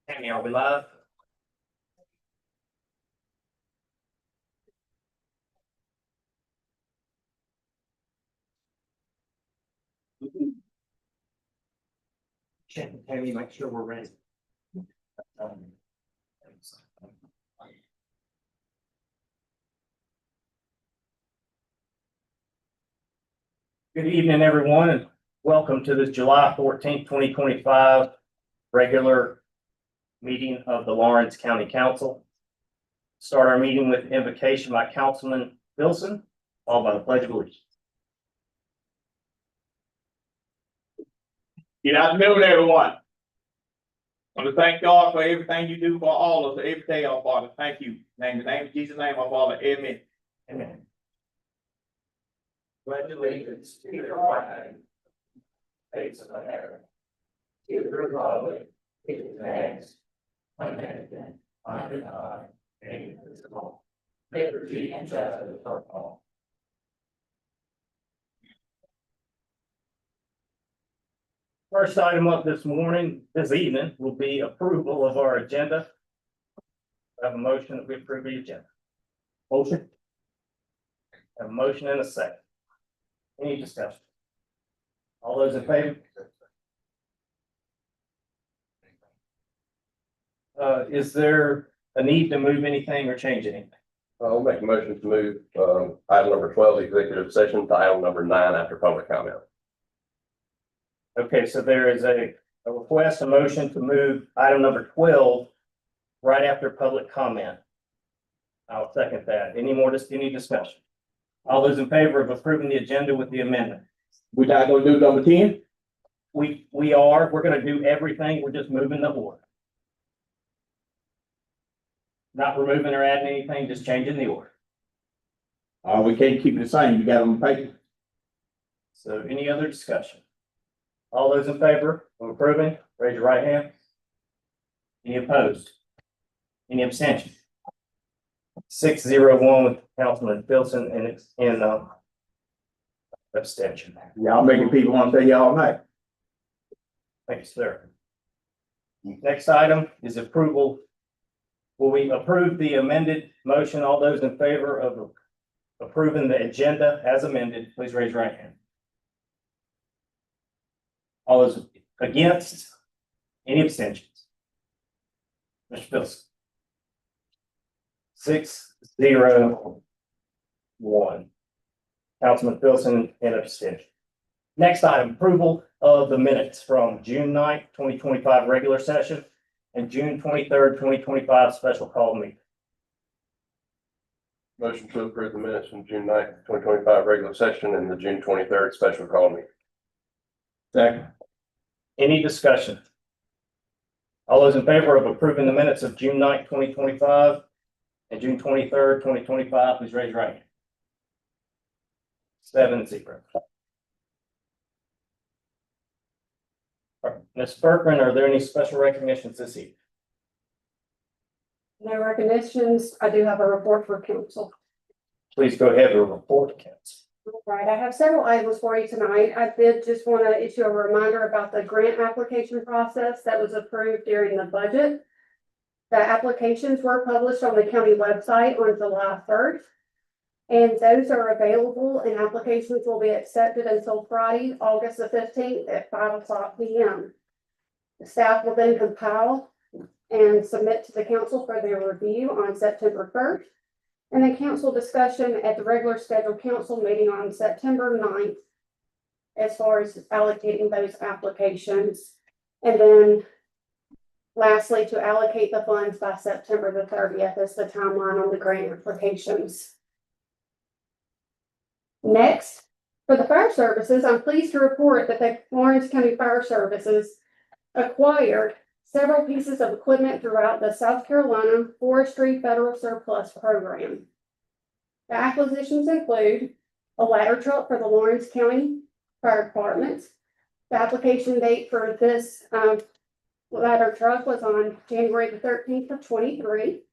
Tammy, are we live? Check, Tammy, make sure we're ready. Good evening, everyone, and welcome to this July 14th, 2025 regular meeting of the Lawrence County Council. Start our meeting with invocation by Councilman Wilson, followed by the Pledge of Allegiance. Good afternoon, everyone. I want to thank God for everything you do for all of us every day, our Father. Thank you. In the name of Jesus' name, our Father. Amen. Amen. Pledge allegiance to the flag, States of America, to the republic, which stands one nation under God, indivisible, liberty and justice for all. First item up this evening, will be approval of our agenda. I have a motion that we approve the agenda. Motion. I have a motion and a second. Any discussion? All those in favor? Is there a need to move anything or change anything? I'll make a motion to move item number 12, executive session, to item number 9 after public comment. Okay, so there is a request, a motion to move item number 12 right after public comment. I'll second that. Any discussion? All those in favor of approving the agenda with the amendment? We're not gonna do number 10? We're gonna do everything. We're just moving the order. Not removing or adding anything, just changing the order. We can't keep it the same. You got on the paper. So any other discussion? All those in favor of approving, raise your right hand. Any opposed? Any abstention? 6-0-1 with Councilman Wilson and abstention. Y'all making people want to tell you all night. Thank you, sir. Next item is approval. Will we approve the amended motion? All those in favor of approving the agenda as amended, please raise your right hand. All those against? Any abstentions? Mr. Wilson. 6-0-1. Councilman Wilson and abstention. Next item, approval of the minutes from June 9th, 2025 regular session and June 23rd, 2025 special call meeting. Motion to approve the minutes from June 9th, 2025 regular session and the June 23rd special call meeting. Second. Any discussion? All those in favor of approving the minutes of June 9th, 2025 and June 23rd, 2025, please raise your right hand. 7-0. Ms. Berkman, are there any special recognitions this evening? No recognitions. I do have a report for council. Please go ahead and report, council. All right, I have several items for you tonight. I did just want to issue a reminder about the grant application process that was approved during the budget. The applications were published on the county website on July 1st. And those are available and applications will be accepted until Friday, August the 15th at 5:00 p.m. The staff will then compile and submit to the council for their review on September 1st. And then council discussion at the regular scheduled council meeting on September 9th as far as allocating those applications. And then lastly, to allocate the funds by September the 30th is the timeline on the grant applications. Next, for the fire services, I'm pleased to report that the Lawrence County Fire Services acquired several pieces of equipment throughout the South Carolina Forestry Federal Surplus Program. The acquisitions include a ladder truck for the Lawrence County Fire Department. The application date for this ladder truck was on January the 13th of 23.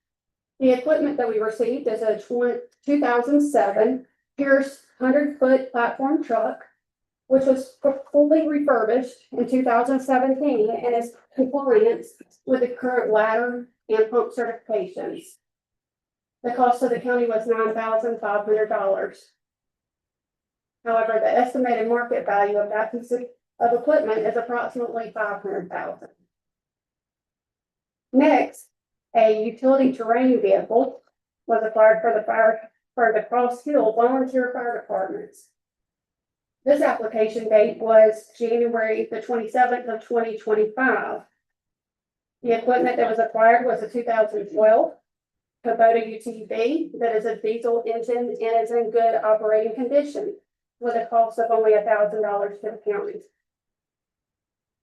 The equipment that we received is a 2007 Pierce 100-foot platform truck, which was fully refurbished in 2017 and is compliant with the current ladder and pump certifications. The cost of the county was $9,500. However, the estimated market value of that piece of equipment is approximately $500,000. Next, a utility terrain vehicle was acquired for the Cross Hill Volunteer Fire Departments. This application date was January the 27th of 2025. The equipment that was acquired was a 2012 Kubota UTV that is a diesel engine and is in good operating condition, with a cost of only $1,000 to the county.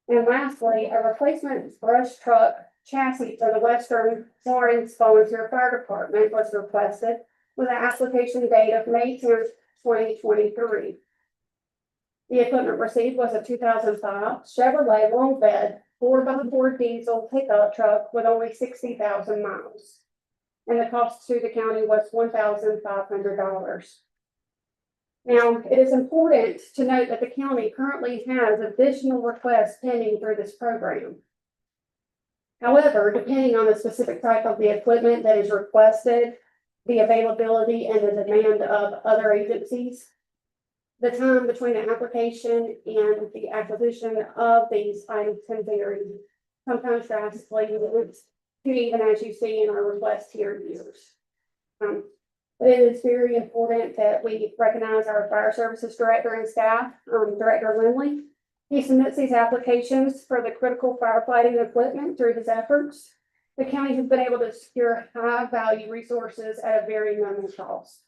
And lastly, a replacement brush truck chassis for the Western Florence Volunteer Fire Department was requested with an application date of May 10th, 2023. The equipment received was a 2005 Chevrolet long bed 4x4 diesel pickup truck with only 60,000 miles. And the cost to the county was $1,500. Now, it is important to note that the county currently has additional requests pending through this program. However, depending on the specific type of the equipment that is requested, the availability and the demand of other agencies, the time between the application and the acquisition of these items can vary, sometimes drastically, to even as you see in our request here years. But it is very important that we recognize our fire services director and staff, Director Lindley. He submits these applications for the critical firefighting equipment through his efforts. The county has been able to secure high value resources at a very minimal cost.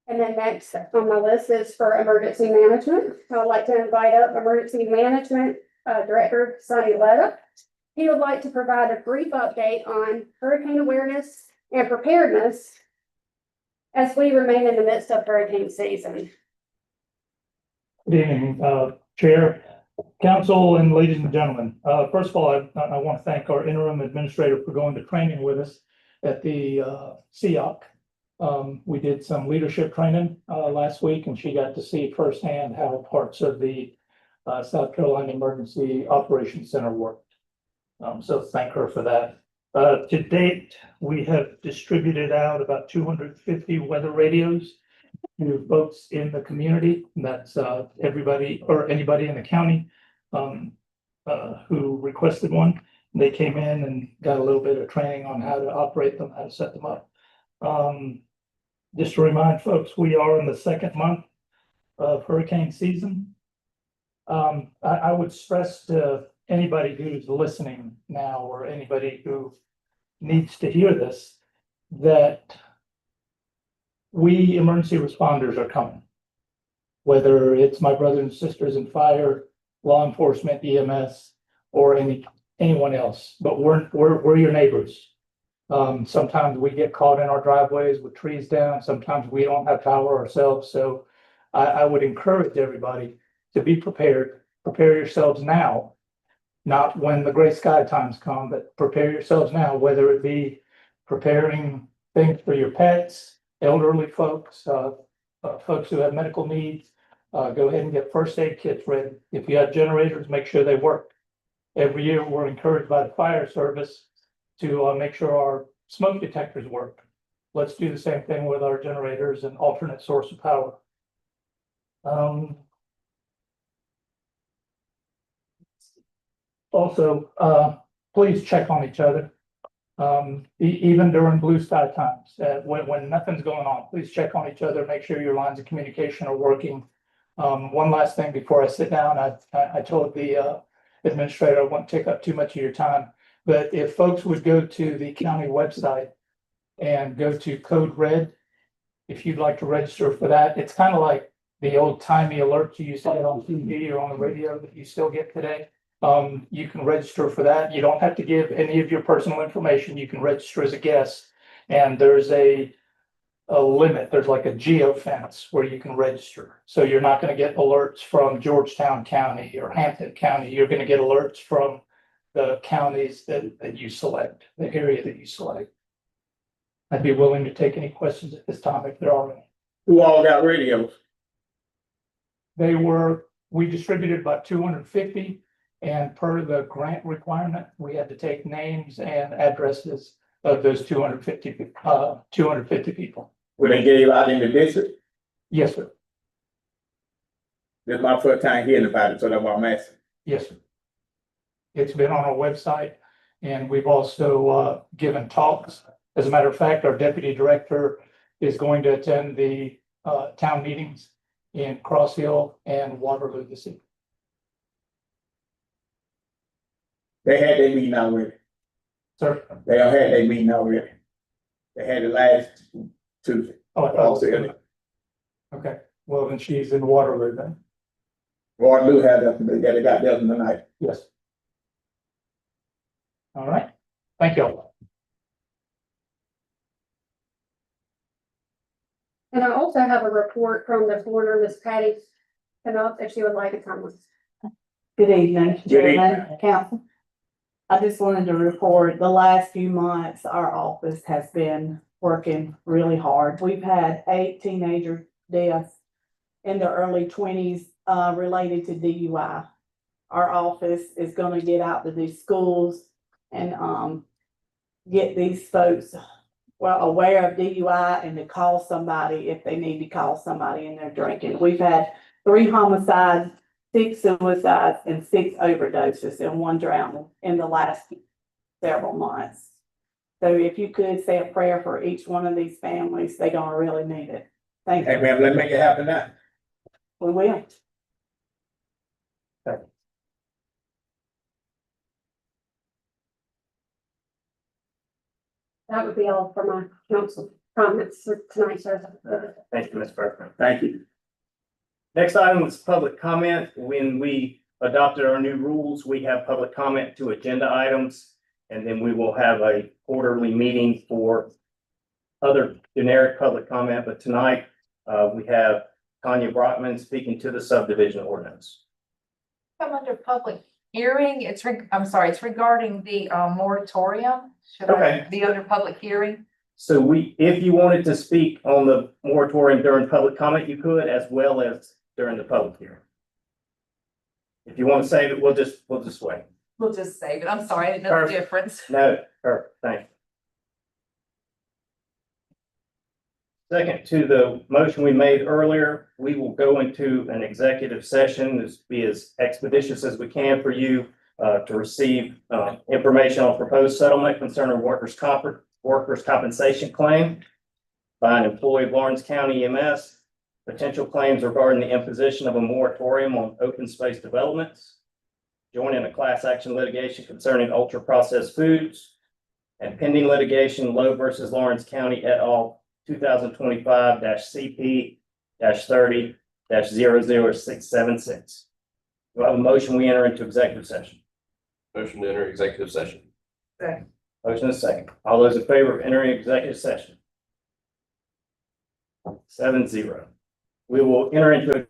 And then next on my list is for emergency management. I would like to invite up Emergency Management Director Sonny Letta. He would like to provide a brief update on hurricane awareness and preparedness as we remain in the midst of hurricane season. Good evening, Chair, Council, and ladies and gentlemen. First of all, I want to thank our interim administrator for going to training with us at the SEOC. We did some leadership training last week, and she got to see firsthand how parts of the South Carolina Emergency Operations Center worked. So thank her for that. To date, we have distributed out about 250 weather radios to folks in the community. That's everybody or anybody in the county who requested one. They came in and got a little bit of training on how to operate them, how to set them up. Just to remind folks, we are in the second month of hurricane season. I would stress to anybody who's listening now or anybody who needs to hear this, that we emergency responders are coming. Whether it's my brothers and sisters in fire, law enforcement, EMS, or anyone else, but we're your neighbors. Sometimes we get caught in our driveways with trees down. Sometimes we don't have power ourselves. So I would encourage everybody to be prepared. Prepare yourselves now, not when the gray sky times come, but prepare yourselves now, whether it be preparing things for your pets, elderly folks, folks who have medical needs. Go ahead and get first aid kits ready. If you have generators, make sure they work. Every year, we're encouraged by the fire service to make sure our smoke detectors work. Let's do the same thing with our generators and alternate source of power. Also, please check on each other. Even during blue sky times, when nothing's going on, please check on each other, make sure your lines of communication are working. One last thing before I sit down, I told the administrator I won't take up too much of your time, but if folks would go to the county website and go to Code Red, if you'd like to register for that, it's kind of like the old timey alerts you used to get on TV or on the radio that you still get today. You can register for that. You don't have to give any of your personal information. You can register as a guest, and there's a limit. There's like a geofence where you can register. So you're not going to get alerts from Georgetown County or Hampton County. You're going to get alerts from the counties that you select, the area that you select. I'd be willing to take any questions at this time if there are any. Who all got radios? We distributed about 250, and per the grant requirement, we had to take names and addresses of those 250 people. Will they give out in the district? Yes, sir. This is my first time hearing about it, so that's why I'm asking. Yes, sir. It's been on our website, and we've also given talks. As a matter of fact, our deputy director is going to attend the town meetings in Cross Hill and Waterloo this evening. They had their meeting already. Sir? They all had their meeting already. They had it last Tuesday. Oh, I thought it was- Okay, well, then she's in Waterloo then. Waterloo had that, they got theirs tonight. Yes. All right, thank you. And I also have a report from the coroner, Miss Patty Knupp, if she would like to comment. Good evening, Good evening. Chairman, Council. I just wanted to report, the last few months, our office has been working really hard. We've had 8 teenager deaths in the early 20s, related to DUI. Our office is gonna get out to these schools and, get these folks, well, aware of DUI and to call somebody if they need to call somebody and they're drinking. We've had 3 homicides, 6 suicides, and 6 overdoses and 1 drowning in the last several months. So if you could say a prayer for each one of these families, they're gonna really need it. Thank Hey, you. ma'am, let's make it happen now. We will. That would be all for my council comments for tonight, sir. Thank you, Ms. Berkman. Thank you. Next item is public comment. When we adopted our new rules, we have public comment to agenda items. And then we will have a quarterly meeting for other generic public comment. But tonight, we have Tanya Brotman speaking to the subdivision ordinance. Come under public hearing, it's regarding the moratorium. Should Okay. I be under public hearing? So if you wanted to speak on the moratorium during public comment, you could, as well as during the public hearing. If you want to save it, we'll just wait. We'll just save it. I'm sorry, I didn't know the Perfect. difference. No, perfect, thank you. Second to the motion we made earlier, we will go into an executive session, this be as expeditious as we can for you to receive information on proposed settlement concerning workers' compensation claim by an employee of Lawrence County EMS, potential claims regarding the imposition of a moratorium on open space developments, joining a class action litigation concerning ultra processed foods, and pending litigation Lowe versus Lawrence County et al. 2025-CP-30-00676. Do I have a motion? We enter into executive session. Motion to enter executive session. Motion is second. All those in favor of entering executive session? 7-0. We will enter into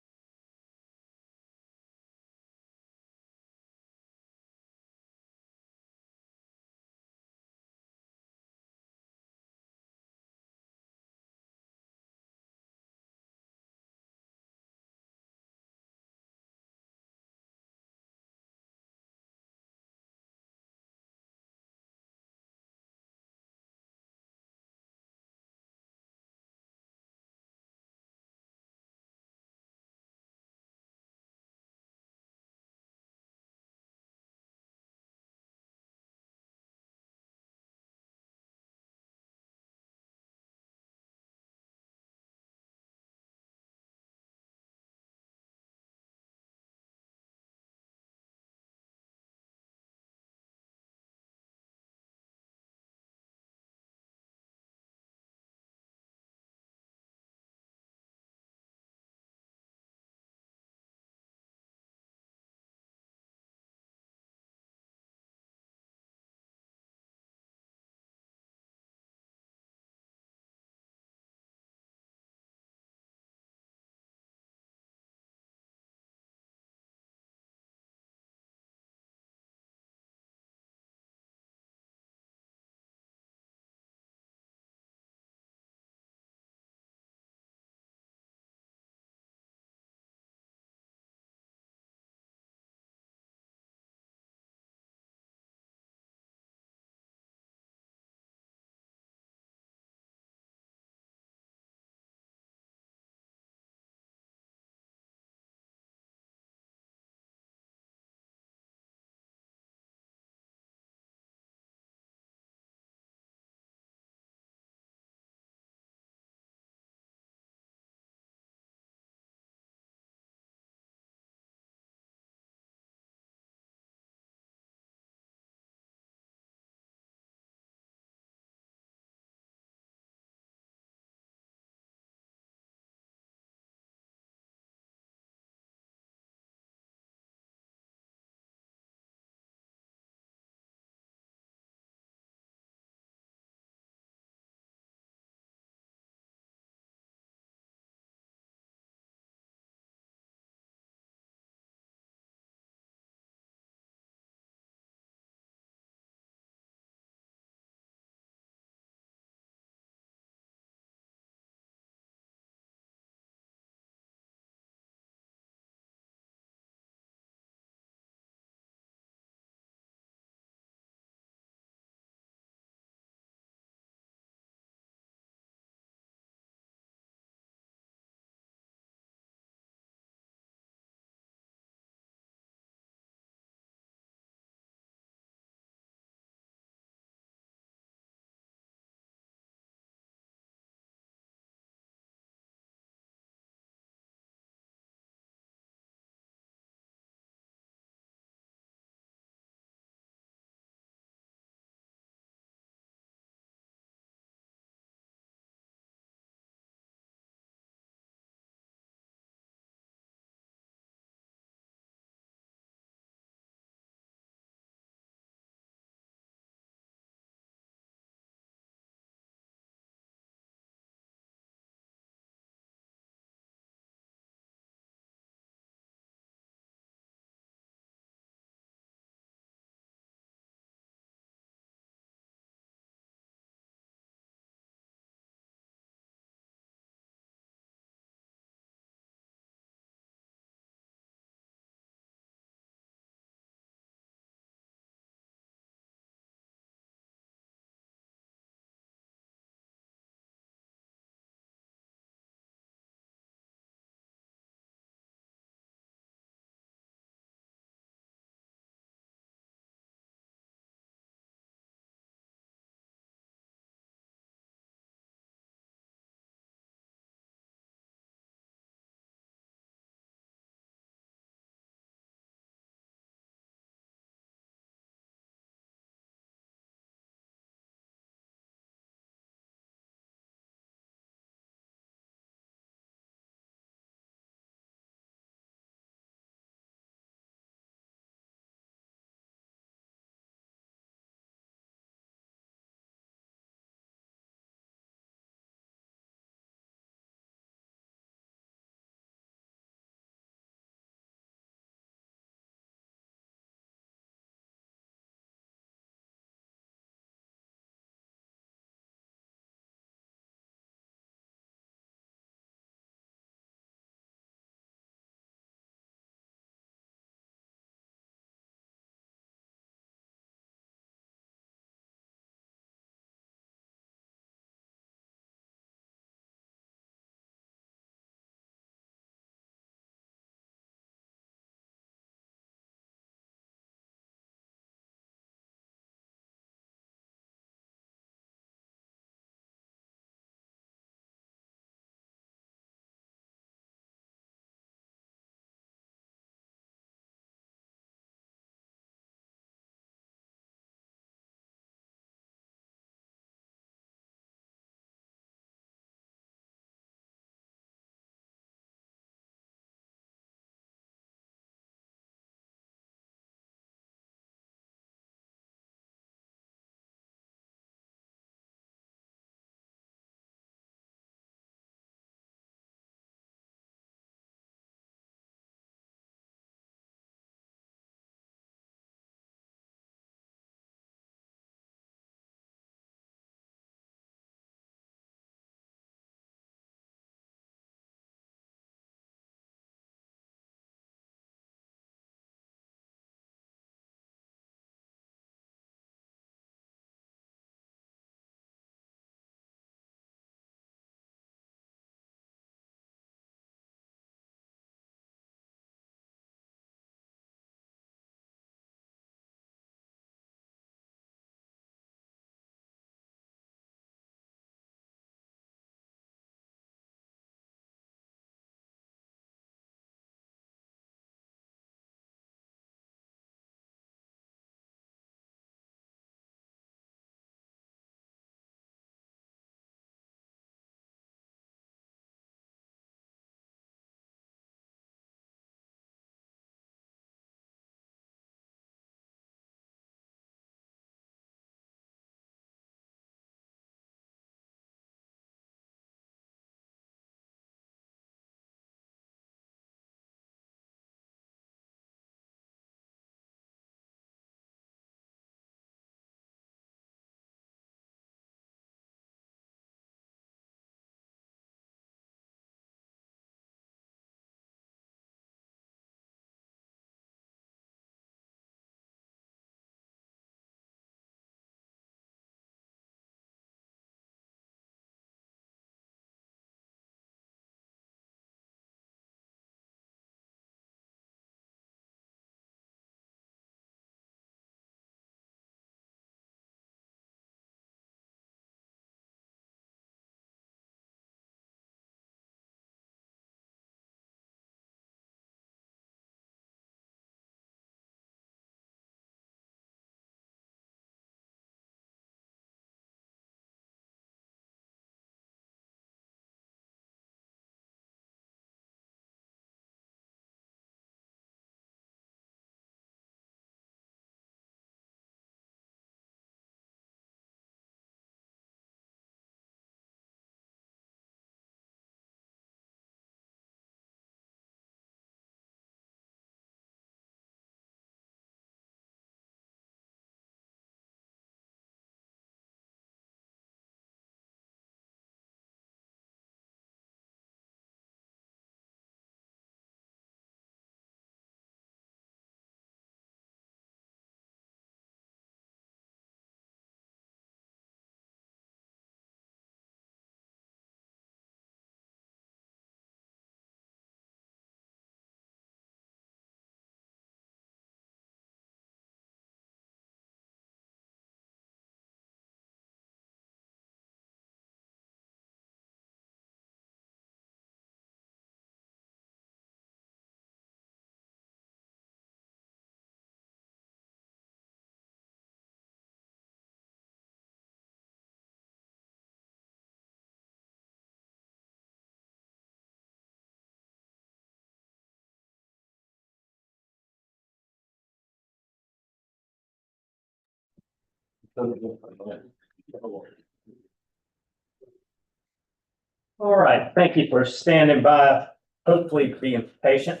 All right, thank you for standing by, hopefully being patient.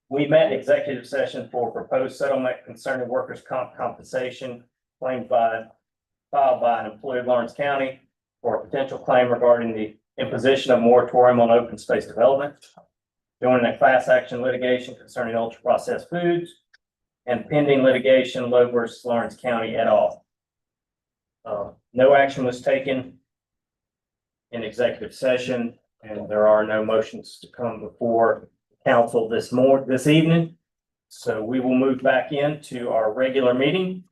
We met in executive session for proposed settlement concerning workers' compensation claimed filed by an employee of Lawrence County for a potential claim regarding the imposition of moratorium on open space development, joining a class action litigation concerning ultra processed foods, and pending litigation Lowe versus Lawrence County et al. No action was taken in executive session, and there are no motions to come before council this evening. So we will move back into our regular meeting.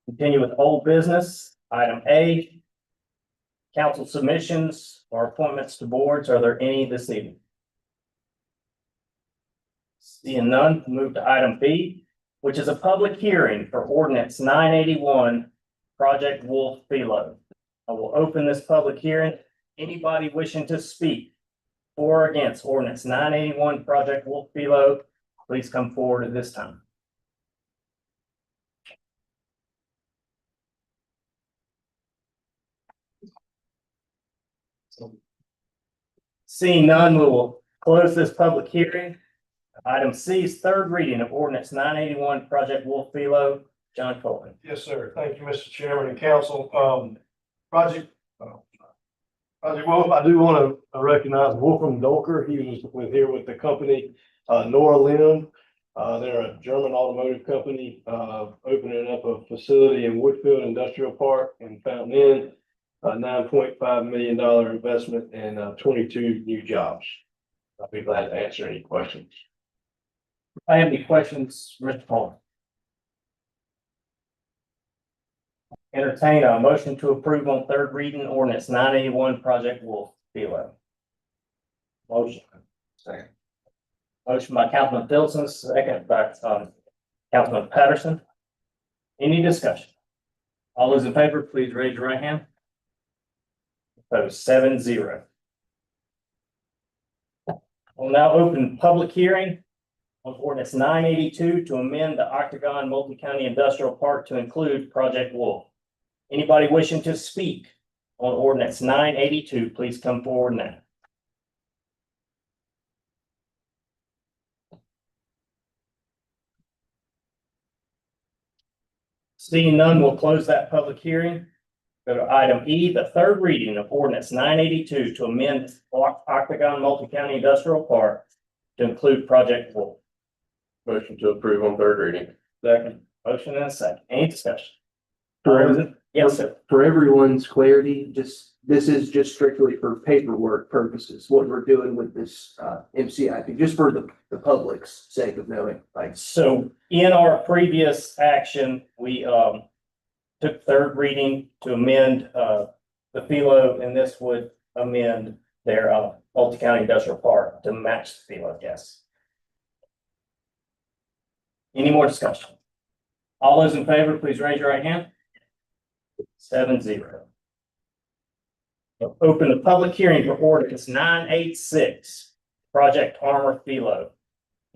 Continue with old business. Item A, council submissions or appointments to boards. Are there any this evening? Seeing none, move to item B, which is a public hearing for ordinance 981, Project Wolf Philo. I will open this public hearing. Anybody wishing to speak for or against ordinance 981, Project Wolf Philo, please come forward at this time. Seeing none, we will close this public hearing. Item C is third reading of ordinance 981, Project Wolf Philo. John Coleman. Yes, sir. Thank you, Mr. Chairman and council. Project Wolf, I do want to recognize Wolfram Dolker. He was here with the company, Nora Lim. They're a German automotive company, opening up a facility in Woodfield Industrial Park in Fountain Inn. $9.5 million investment and 22 new jobs. I'll be glad to answer any questions. I have any questions, Mr. Coleman? Entertain a motion to approve on third reading ordinance 981, Project Wolf Philo. Motion. Second. Motion by Councilman Philson, second by Councilman Patterson. Any discussion? All those in favor, please raise your right hand. Opposed 7-0. We'll now open public hearing on ordinance 982 to amend the Octagon Multi-County Industrial Park to include Project Wolf. Anybody wishing to speak on ordinance 982, please come forward now. Seeing none, we'll close that public hearing. Go to item E, the third reading of ordinance 982 to amend Octagon Multi-County Industrial Park to include Project Wolf. Motion to approve on third reading. Second. Motion and a second. Any discussion? Yes, sir. For everyone's clarity, this is just strictly for paperwork purposes, what we're doing with this MCIP, just for the public's sake of knowing, like. So in our previous action, we took third reading to amend the Philo, and this would amend their multi-county industrial park to match the Philo, yes. Any more discussion? All those in favor, please raise your right hand. 7-0. Open the public hearing for ordinance 986, Project Armor Philo.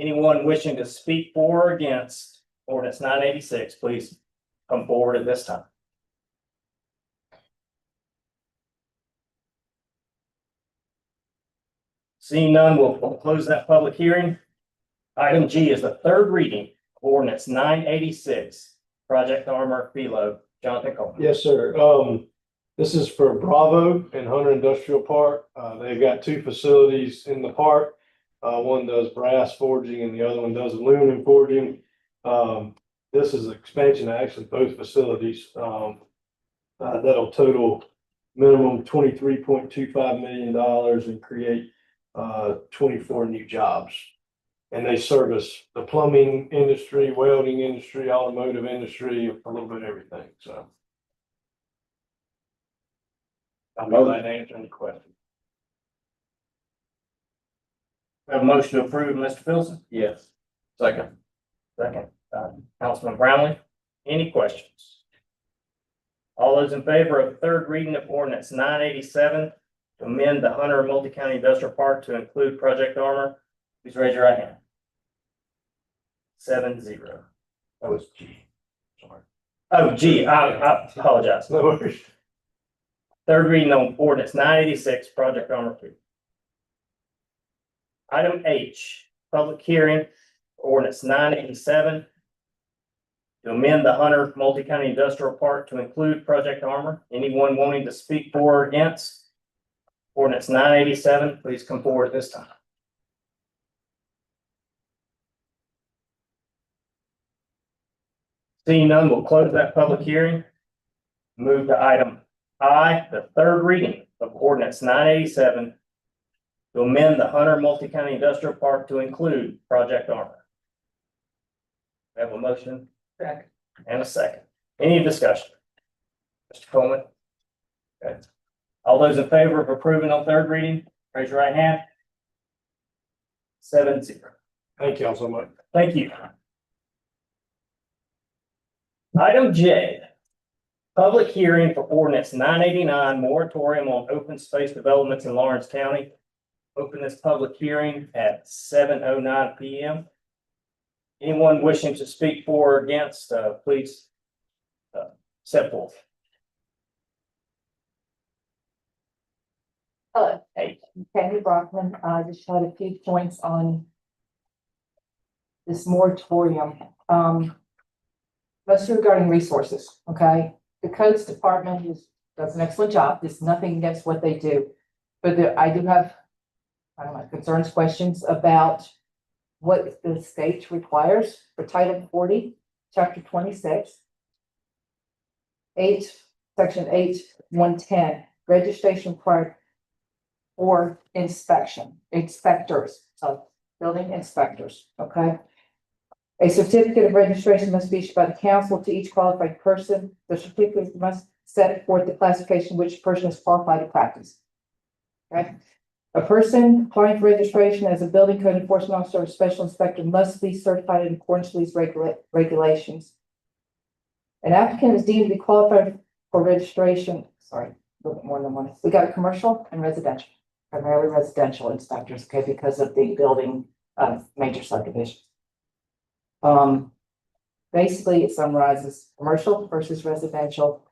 Anyone wishing to speak for or against ordinance 986, please come forward at this time. Seeing none, we'll close that public hearing. Item G is the third reading of ordinance 986, Project Armor Philo. Jonathan Coleman. Yes, sir. This is for Bravo and Hunter Industrial Park. They've got two facilities in the park. One does brass forging and the other one does aluminum forging. This is expansion of actually both facilities. That'll total minimum $23.25 million and create 24 new jobs. And they service the plumbing industry, welding industry, automotive industry, a little bit of everything, so. I'm glad to answer any questions. Have a motion to approve, Mr. Filson? Yes. Second. Second, Councilman Brownlee. Any questions? All those in favor of third reading of ordinance 987 to amend the Hunter Multi-County Industrial Park to include Project Armor, please raise your right hand. 7-0. That was G. Sorry. Oh, gee, I apologize. No worries. Third reading on ordinance 986, Project Armor 2. Item H, public hearing, ordinance 987. To amend the Hunter Multi-County Industrial Park to include Project Armor. Anyone wanting to speak for or against? Ordinance 987, please come forward at this time. Seeing none, we'll close that public hearing. Move to item I, the third reading of ordinance 987. To amend the Hunter Multi-County Industrial Park to include Project Armor. We have a motion and a second. Any discussion? Mr. Coleman? Okay. All those in favor of approving on third reading, raise your right hand. 7-0. Thank y'all so much. Thank you. Item J, public hearing for ordinance 989 moratorium on open space developments in Lawrence County. Open this public hearing at 7:09 PM. Anyone wishing to speak for or against, please step forth. Hello. Hey. Candy Brockman, I just had a few points on this moratorium. Mostly regarding resources, okay? The codes department does an excellent job. There's nothing against what they do. But I do have, I don't know, concerns, questions about what the state requires for Title 40, Chapter 26. Section 8, 110, registration required for inspectors, so building inspectors, okay? A certificate of registration must be issued by the council to each qualified person. The certificate must set forth the classification which person is qualified to practice. Okay? A person applying for registration as a building code enforcement officer or special inspector must be certified in accordance with these regulations. An applicant is deemed to be qualified for registration, sorry, a little bit more than one. We got commercial and residential, primarily residential inspectors, okay, because of the building of major subdivisions. Basically it summarizes commercial versus residential.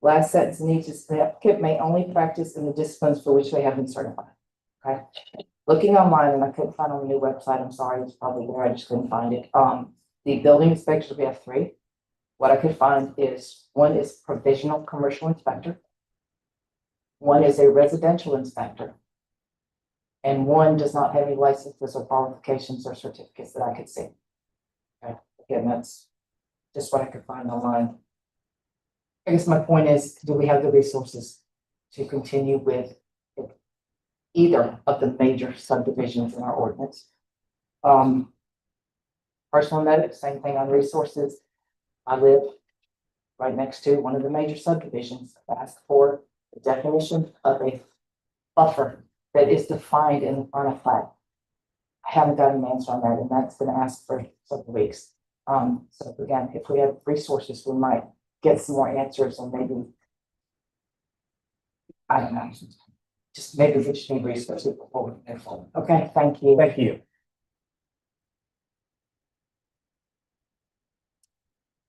Last sentence needs is the applicant may only practice in the disciplines for which they have been certified. Okay. Looking online, and I couldn't find on the new website, I'm sorry, it's probably there, I just couldn't find it. The building inspectors, we have 3. What I could find is one is provisional commercial inspector. One is a residential inspector. And one does not have any licenses or qualifications or certificates that I could see. Okay. Again, that's just what I could find online. I guess my point is, do we have the resources to continue with either of the major subdivisions in our ordinance? Personal note, same thing on resources. I live right next to one of the major subdivisions. I asked for the definition of a buffer that is defined on a plat. I haven't gotten an answer on that, and that's been asked for several weeks. So again, if we have resources, we might get some more answers, and maybe, I don't know, just maybe we just need resources before we move forward. Okay, thank you. Thank you.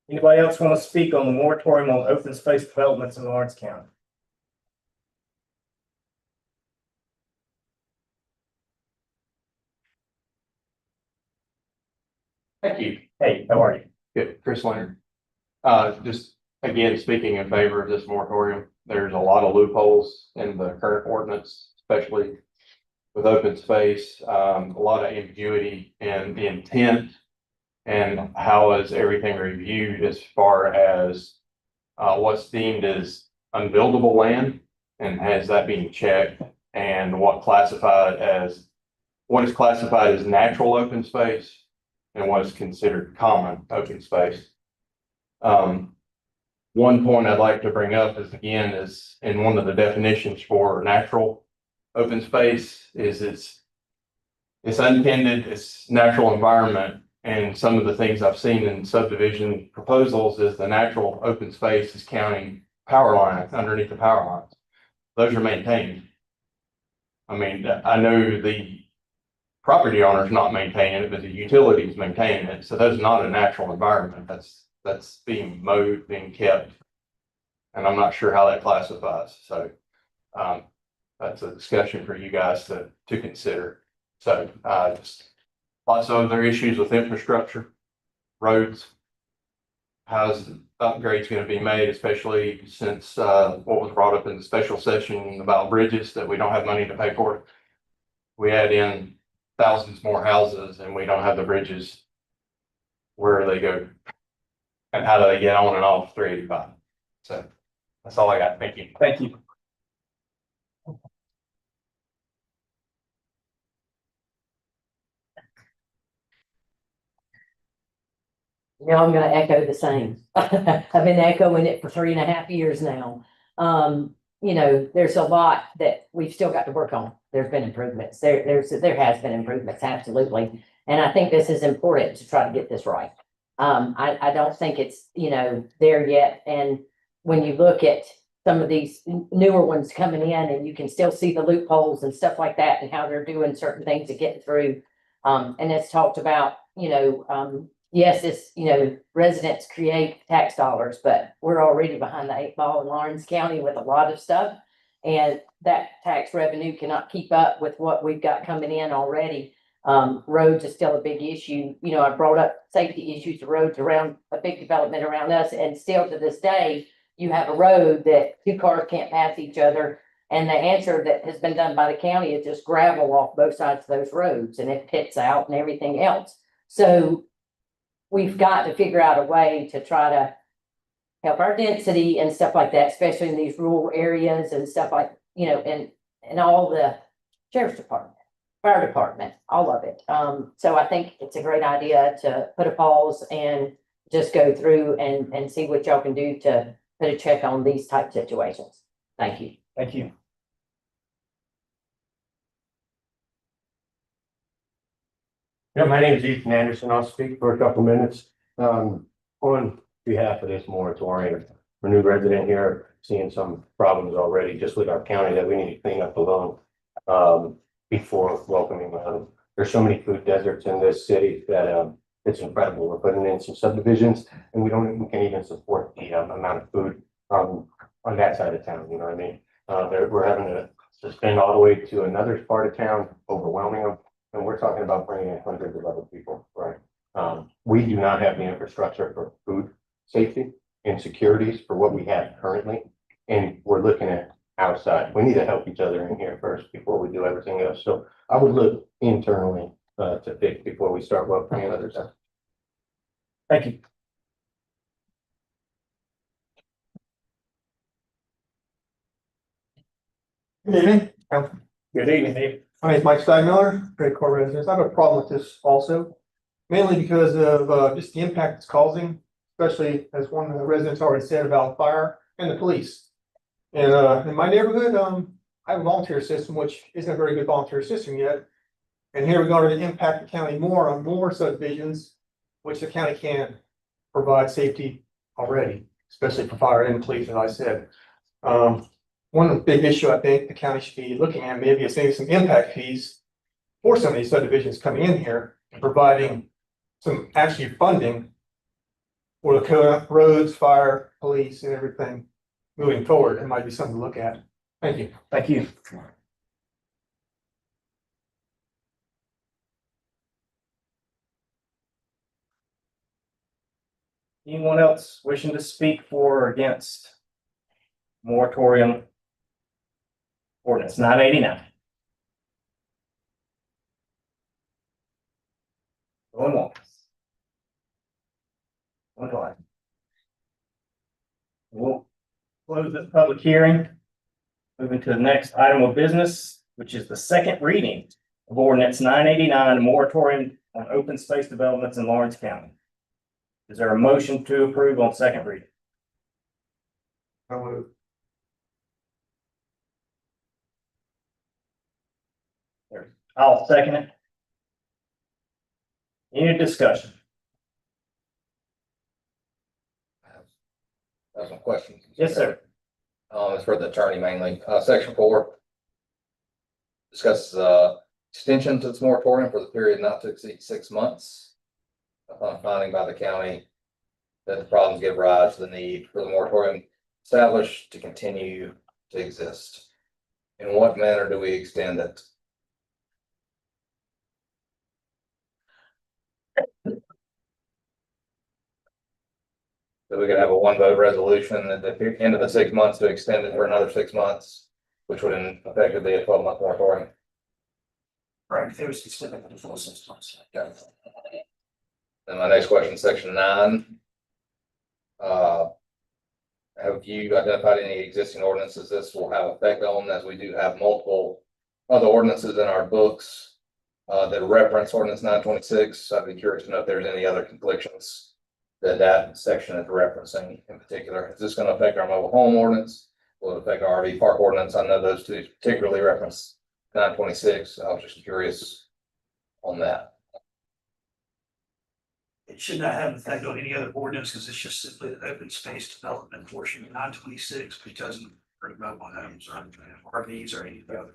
Anybody else want to speak on the moratorium on open space developments in Lawrence County? Thank you. Hey, how are you? Good, Chris Leonard. Just again, speaking in favor of this moratorium, there's a lot of loopholes in the current ordinance, especially with open space, a lot of ambiguity in the intent and how is everything reviewed as far as what's deemed as unbuildable land and has that being checked, and what is classified as natural open space and what is considered common open space. One point I'd like to bring up is, again, is in one of the definitions for natural open space is it's untended, it's natural environment. And some of the things I've seen in subdivision proposals is the natural open space is counting power lines underneath the power lines. Those are maintained. I mean, I know the property owner's not maintaining it, but the utility's maintaining it. So that's not a natural environment. That's that's being mowed, being kept. And I'm not sure how that classifies, so, that's a discussion for you guys to consider. So, just lots of other issues with infrastructure, roads. How's the upgrades gonna be made, especially since, what was brought up in the special session about bridges that we don't have money to pay for. We add in thousands more houses and we don't have the bridges. Where do they go? And how do they get on and off 385? So that's all I got. Thank you. Thank you. Yeah, I'm gonna echo the same. I've been echoing it for 3.5 years now. You know, there's a lot that we've still got to work on. There's been improvements. There has been improvements, absolutely. And I think this is important to try to get this right. I don't think it's, you know, there yet. And when you look at some of these newer ones coming in and you can still see the loopholes and stuff like that and how they're doing certain things to get through. And it's talked about, you know, yes, it's, you know, residents create tax dollars, but we're already behind the 8 ball in Lawrence County with a lot of stuff. And that tax revenue cannot keep up with what we've got coming in already. Roads is still a big issue. You know, I brought up safety issues, the roads around a big development around us, and still to this day, you have a road that 2 cars can't pass each other. And the answer that has been done by the county is just gravel off both sides of those roads and it pits out and everything else. So we've got to figure out a way to try to help our density and stuff like that, especially in these rural areas and stuff like, you know, and all the sheriff's department, fire department, all of it. So I think it's a great idea to put a pause and just go through and see what y'all can do to put a check on these type situations. Thank you. Thank you. Yeah, my name is Ethan Anderson. I'll speak for a couple minutes. On behalf of this moratorium, we're a new resident here, seeing some problems already just with our county that we need to clean up alone. Before welcoming them. There's so many food deserts in this city that it's incredible. We're putting in some subdivisions and we can't even support the amount of food on that side of town, you know what I mean? We're having to suspend all the way to another part of town, overwhelming them. And we're talking about bringing in hundreds of other people, right? We do not have the infrastructure for food safety and securities for what we have currently. And we're looking at outside. We need to help each other in here first before we do everything else. So I would look internally to fix before we start welcoming others. Thank you. Good evening. Good evening, Dave. My name is Mike Steinmiller, Great Core residents. I have a problem with this also, mainly because of just the impact it's causing, especially as one of the residents already said about fire and the police. And in my neighborhood, I have a volunteer system, which isn't a very good volunteer system yet. And here we're going to impact the county more on more subdivisions, which the county can provide safety already, especially for fire and police, as I said. One big issue I think the county should be looking at maybe is maybe some impact fees for some of these subdivisions coming in here and providing some actually funding for the roads, fire, police, and everything moving forward. It might be something to look at. Thank you. Thank you. Anyone else wishing to speak for or against moratorium ordinance 989? Going once. Going twice. We'll close this public hearing. Moving to the next item of business, which is the second reading of ordinance 989, a moratorium on open space developments in Lawrence County. Is there a motion to approve on second reading? I'll second it. Any discussion? I have some questions. Yes, sir. It's for the attorney mainly. Section 4 discusses extension to its moratorium for the period not to exceed 6 months. Upon finding by the county that the problems give rise to the need for the moratorium established to continue to exist. In what manner do we extend it? So we could have a one vote resolution at the end of the 6 months to extend it for another 6 months, which would effectively be a 12-month moratorium. Right, there was extended for the full 6 months. Then my next question, section 9. Have you identified any existing ordinances this will have effect on, as we do have multiple other ordinances in our books that reference ordinance 926? I'd be curious to know if there's any other conflictions that section is referencing in particular. Is this going to affect our mobile home ordinance? Will it affect our RV park ordinance? I know those two particularly reference 926. I was just curious on that. It should not have effect on any other ordinance because it's just simply the open space development portion of 926, which doesn't hurt mobile homes or RVs or any of the other.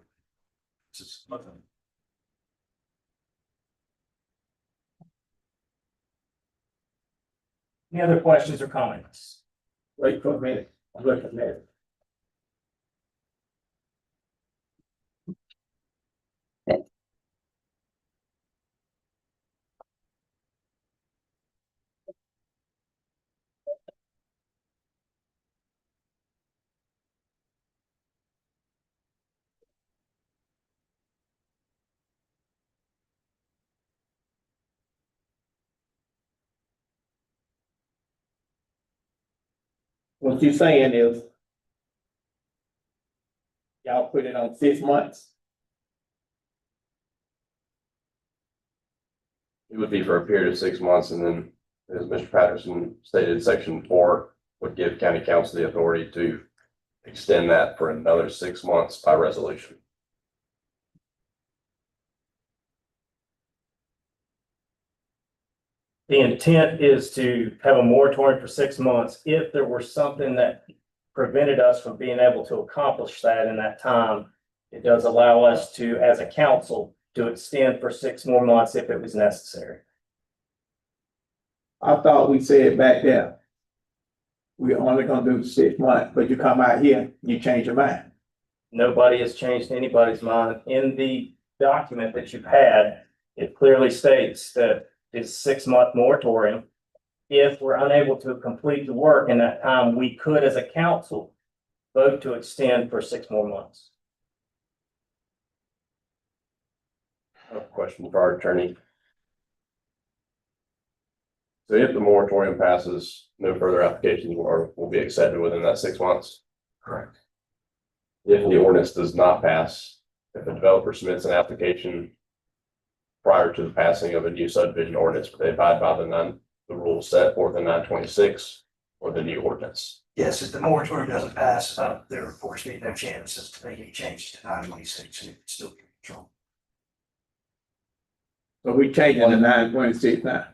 It's just nothing. Any other questions or comments? Wait for a minute. I'm looking at it. What you're saying is y'all put it on 6 months. It would be for a period of 6 months, and then, as Mr. Patterson stated, section 4 would give county council the authority to extend that for another 6 months by resolution. The intent is to have a moratorium for 6 months. If there were something that prevented us from being able to accomplish that in that time, it does allow us to, as a council, to extend for 6 more months if it was necessary. I thought we said back there, we're only gonna do 6 months, but you come out here, you change your mind. Nobody has changed anybody's mind. In the document that you've had, it clearly states that it's 6 month moratorium. If we're unable to complete the work in that time, we could, as a council, vote to extend for 6 more months. A question for our attorney. So if the moratorium passes, no further applications will be accepted within that 6 months? Correct. If the ordinance does not pass, if the developer submits an application prior to the passing of a new subdivision ordinance, they abide by the rules set forth in 926 or the new ordinance? Yes, if the moratorium doesn't pass, there of course be no chances to make any changes to 926, and it would still be in control. So we changing the 926 now.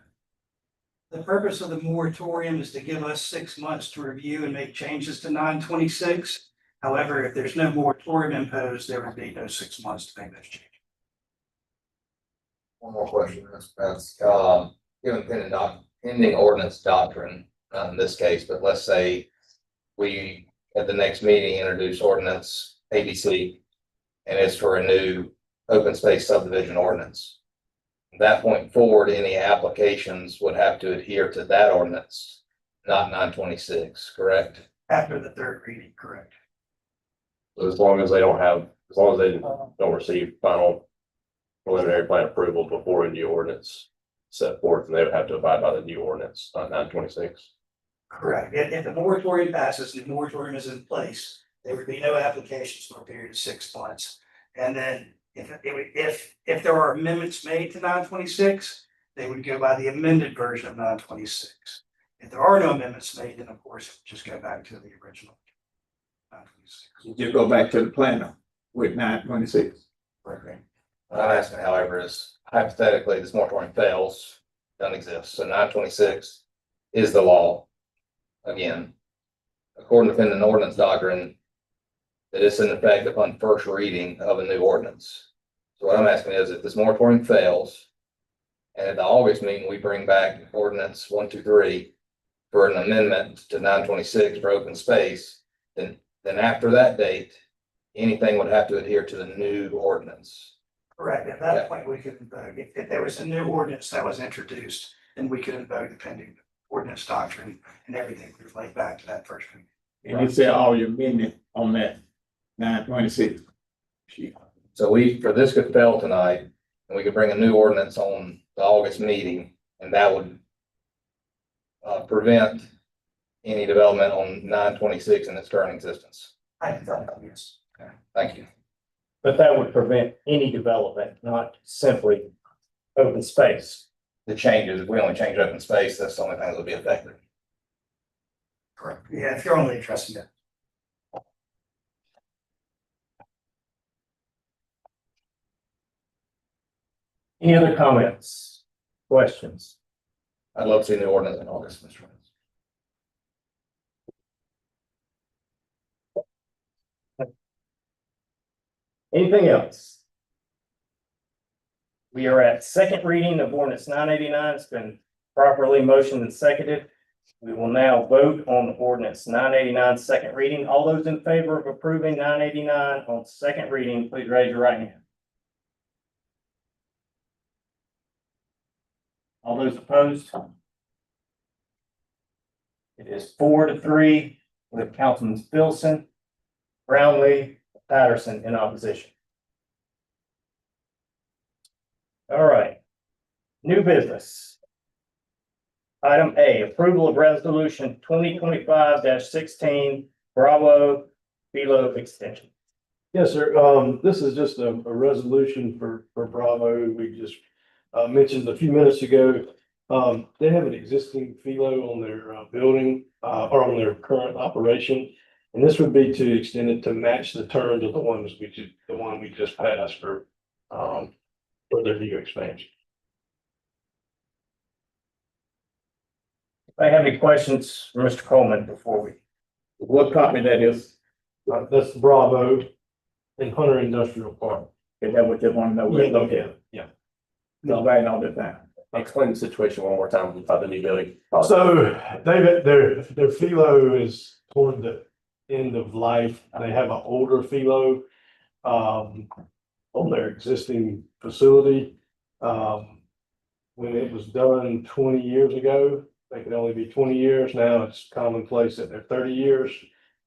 The purpose of the moratorium is to give us 6 months to review and make changes to 926. However, if there's no moratorium imposed, there would be no 6 months to make those changes. One more question, that's, given pending ordinance doctrine, not in this case, but let's say we, at the next meeting, introduce ordinance ABC, and it's for a new open space subdivision ordinance. From that point forward, any applications would have to adhere to that ordinance, not 926, correct? After the third reading, correct? So as long as they don't receive final preliminary plan approval before a new ordinance set forth, and they would have to abide by the new ordinance, not 926. Correct. If the moratorium passes, and the moratorium is in place, there would be no applications for a period of 6 months. And then if there are amendments made to 926, they would go by the amended version of 926. If there are no amendments made, then of course, just go back to the original 926. You just go back to the planner with 926. What I'm asking, however, is hypothetically, this moratorium fails, doesn't exist, so 926 is the law. Again, according to pending ordinance doctrine, that is in effect upon first reading of a new ordinance. So what I'm asking is, if this moratorium fails, and at the August meeting, we bring back ordinance 123, for an amendment to 926 for open space, then after that date, anything would have to adhere to the new ordinance. Correct. At that point, we could invoke, if there was a new ordinance that was introduced, then we could invoke the pending ordinance doctrine and everything would relate back to that first one. And you said all your amendment on that 926. So for this could fail tonight, and we could bring a new ordinance on the August meeting, and that would prevent any development on 926 in its current existence. I can tell you, yes. Thank you. But that would prevent any development, not simply open space. The changes, if we only change open space, that's the only thing that will be affected. Correct. Yeah, if you're only interested in it. Any other comments, questions? I'd love to see the ordinance in August, Mr. Rhodes. Anything else? We are at second reading of ordinance 989. It's been properly motioned and seconded. We will now vote on ordinance 989 second reading. All those in favor of approving 989 on second reading, please raise your right hand. All those opposed? It is 4-3 with Councilman Filson, Brownlee, Patterson in opposition. All right. New business. Item A, approval of resolution 2025-16 Bravo Philo extension. Yes, sir. This is just a resolution for Bravo. We just mentioned a few minutes ago. They have an existing philo on their building or on their current operation. And this would be to extend it to match the terms of the one we just passed for their new expansion. If I have any questions for Mr. Coleman before we, What company that is? That's Bravo in Hunter Industrial Park. Is that what you want to know? We're looking at. Yeah. Nobody know this time. Explain the situation one more time about the new building. So their philo is toward the end of life. They have an older philo on their existing facility. When it was done 20 years ago, they could only be 20 years. Now it's commonplace that they're 30 years,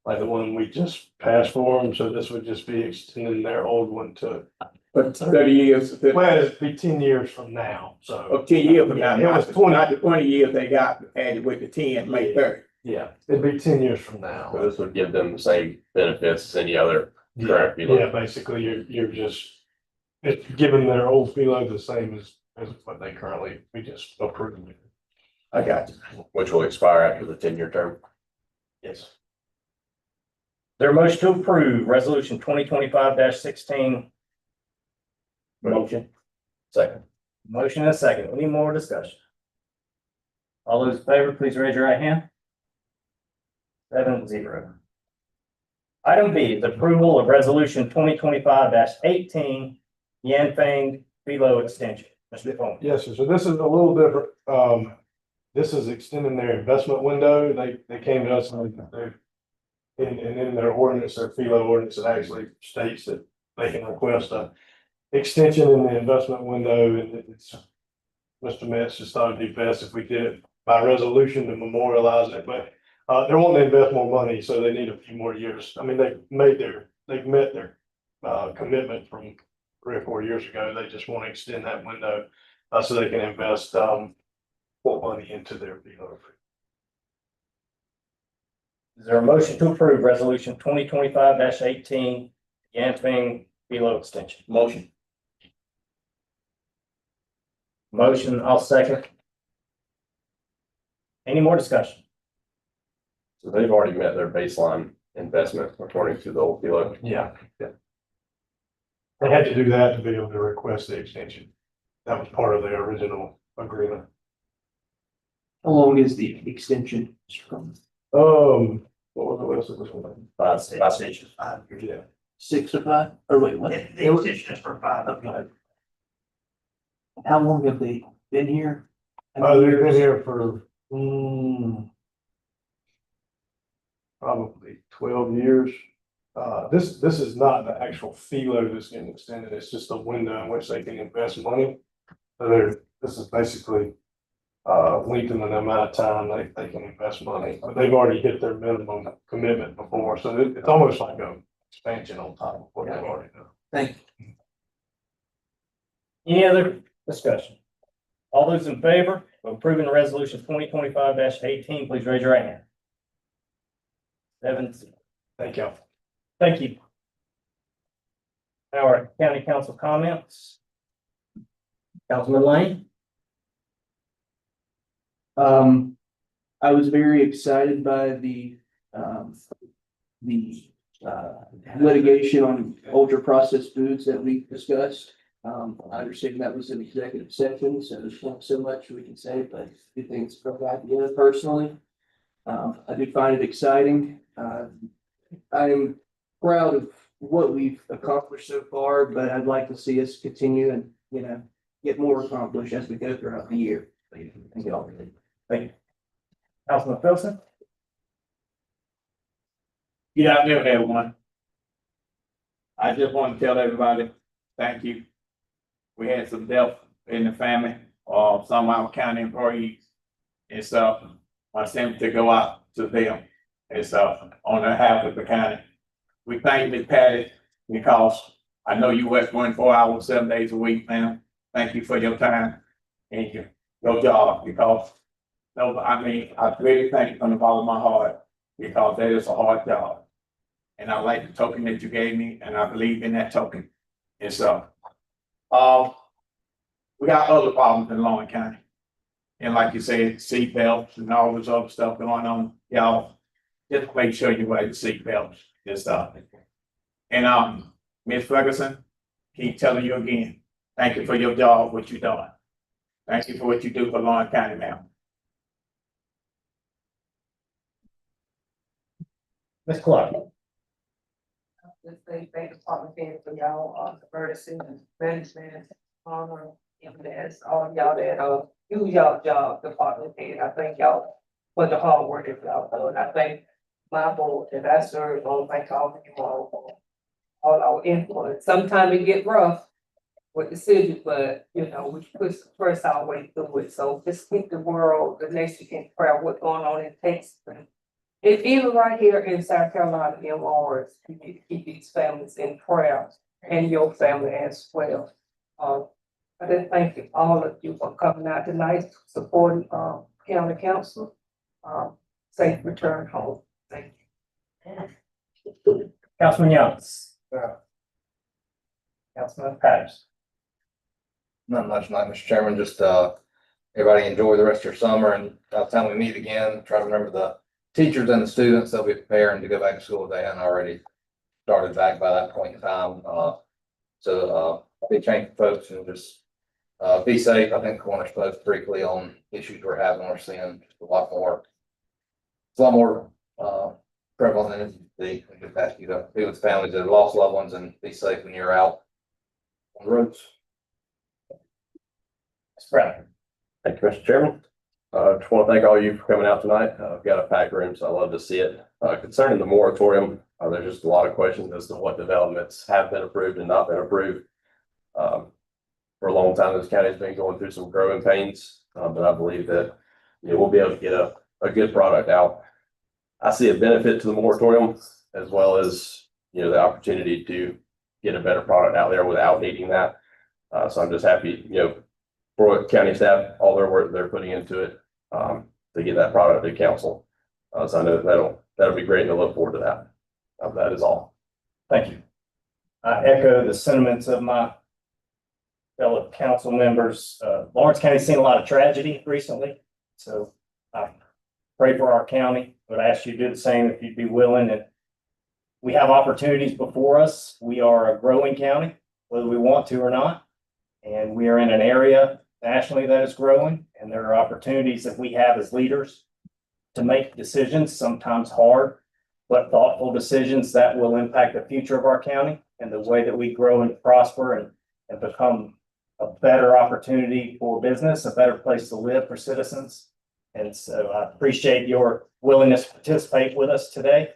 like the one we just passed for them. So this would just be extending their old one to, But 30 years. well, it'd be 10 years from now. So, Of 10 years from now. It was 20. Not the 20 years they got added with the 10, May 30. yeah, it'd be 10 years from now. So this would give them the same benefits as any other current philo. Yeah, basically, you're just, it's giving their old philo the same as what they currently, we just approved. I got you. Which will expire after the 10-year term. Yes. there a motion to approve resolution 2025-16? Motion. Second. Motion and a second. Any more discussion? All those in favor, please raise your right hand. 7-0. Item B is approval of resolution 2025-18 Yanfeng Philo extension. Mr. Coleman. Yes, sir. So this is a little different. This is extending their investment window. They came to us and in their ordinance, their philo ordinance, it actually states that they can request a extension in the investment window, and it's Mr. Metz just thought it'd be best if we did it by resolution to memorialize it, but they're wanting to invest more money, so they need a few more years. I mean, they've met their commitment from 3 or 4 years ago. They just want to extend that window so they can invest more money into their philo. Is there a motion to approve resolution 2025-18 Yanfeng Philo extension? Motion. Motion, I'll second. Any more discussion? So they've already met their baseline investment according to the old philo. Yeah. They had to do that to be able to request the extension. That was part of their original agreement. How long is the extension? What was the rest of this one? 5 Extension 5 years. Yeah. 6 or 5? Or wait, what? The extension is for 5 years. How long have they been here? They've been here for, probably 12 years. This is not the actual FILO that's getting extended, it's just a window in which they can invest money. So this is basically lengthening the amount of time they can invest money, but they've already hit their minimum commitment before, so it's almost like a expansion on top of what they've already done. Thank you. Any other discussion? All those in favor of approving the resolution 2025-18, please raise your right hand. 7-0. Thank you. Thank you. Our county council comments. Councilman Lane? I was very excited by the litigation on ultra processed foods that we discussed. I understand that was an executive session, so there's not so much we can say, but a few things from that together personally. I do find it exciting. I'm proud of what we've accomplished so far, but I'd like to see us continue and, get more accomplished as we go throughout the year. Thank you all. Thank you. Councilman Filson? Good afternoon, everyone. I just want to tell everybody, thank you. We had some death in the family of some of our county employees and stuff. I sent to go out to them and stuff on behalf of the county. We thank Ms. Patty because I know you work 24 hours, 7 days a week, ma'am. Thank you for your time and your job because I really thank you from the bottom of my heart because that is a hard job. And I like the token that you gave me and I believe in that token and stuff. We got other problems in Logan County. And like you said, seatbelts and all this other stuff going on, y'all, just make sure you wear the seatbelts and stuff. And Ms. Ferguson, keep telling you again, thank you for your job, what you done. Thank you for what you do for Logan County, ma'am. Ms. Clark? Let's say thank department head for y'all, the courtesy and management, honor, that's all of y'all that, do y'all job, department head. I thank y'all for the hard work that y'all done. I thank my board that I serve on, thank all of you all for all our input. Sometimes it get rough with decisions, but we press our way through it. So just keep the world, the nation in prayer, what's going on in Texas. If even right here in South Carolina, in Lawrence, you need to keep these families in prayer and your family as well. I just thank you, all of you for coming out tonight, supporting, county council. Safe return home. Thank you. Councilman Youngs? Councilman Patterson? Not much, Mr. Chairman, just, everybody enjoy the rest of your summer and by the time we meet again, try to remember the teachers and the students, they'll be preparing to go back to school if they hadn't already started back by that point in time. Big change for folks and just be safe. I think Corner spoke briefly on issues we're having. We're seeing a lot more prevalent than it used to be. We just ask you to be with families that have lost loved ones and be safe when you're out on the roads. Mr. Brown? Thank you, Mr. Chairman. Just want to thank all you for coming out tonight. I've got a packed room, so I love to see it. Concerning the moratorium, there's just a lot of questions as to what developments have been approved and not been approved. For a long time, this county has been going through some growing pains, but I believe that we'll be able to get a good product out. I see a benefit to the moratorium as well as the opportunity to get a better product out there without needing that. So I'm just happy, for county staff, all their work they're putting into it to get that product to council. So I know that'll be great and I look forward to that. That is all. Thank you. I echo the sentiments of my fellow council members. Lawrence County's seen a lot of tragedy recently, so I pray for our county, but I ask you to do the same if you'd be willing. And we have opportunities before us. We are a growing county, whether we want to or not, and we are in an area nationally that is growing, and there are opportunities that we have as leaders to make decisions, sometimes hard, but thoughtful decisions that will impact the future of our county and the way that we grow and prosper and become a better opportunity for business, a better place to live for citizens. And so I appreciate your willingness to participate with us today.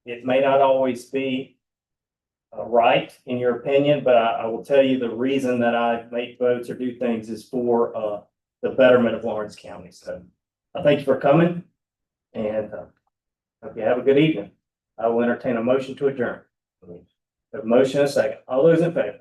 It may not always be right in your opinion, but I will tell you the reason that I make votes or do things is for the betterment of Lawrence County. So I thank you for coming and hope you have a good evening. I will entertain a motion to adjourn. A motion and a second. All those in favor?